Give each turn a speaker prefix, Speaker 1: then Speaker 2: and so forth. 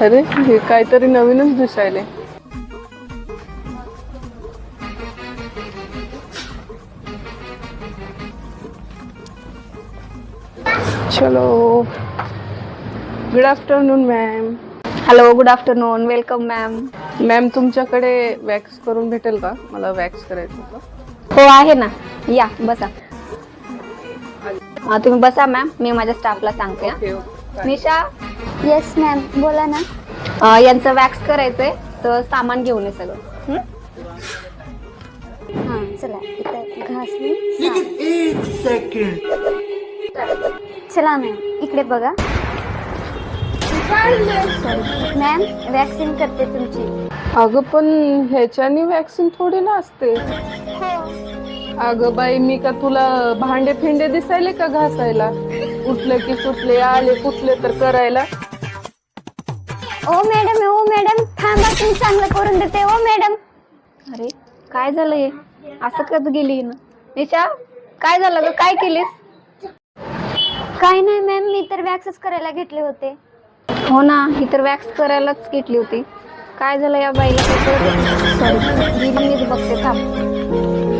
Speaker 1: अरे हे काहीतरी नवीनच दिसायले. चलो. Good afternoon ma'am.
Speaker 2: Hello, good afternoon. Welcome ma'am.
Speaker 1: Ma'am तुमच्याकडे वॅक्स करून भेटेल का? मला वॅक्स करायचं होतं.
Speaker 2: हो आहे ना, या बसा. तुम्ही बसा मॅम, मी माझ्या स्टाफला सांगते.
Speaker 1: Okay okay.
Speaker 2: Nisha,
Speaker 3: yes ma'am, बोला ना.
Speaker 2: यांचं वॅक्स करायचंय, तर सामान घेऊन ये सगळं.
Speaker 3: हां चला, इथं घासणी. चला मॅम, इकडे बघा. मॅम, वॅक्सिन करते तुमची.
Speaker 1: अगं पण ह्याच्यानी वॅक्सिन थोडी ना असते. अगं बाई, मी का तुला भांडे फिंडे दिसायले का घासायला? उठले की सुटले, आले कुठले तर करायला.
Speaker 3: ओ मॅडम थांबा, तुम्ही चांगलं करून देते. ओ मॅडम.
Speaker 2: अरे काय झालं हे? असं कधी गेली ना? निशा, काय झालं ग? काय केलीस?
Speaker 3: काय नाही मॅम, मी तर वॅक्सच करायला घेतले होते.
Speaker 2: हो ना, ही तर वॅक्स करायलाच घेतली होती. काय झालं या बाईला? सॉरी, मीच बघते, थांब.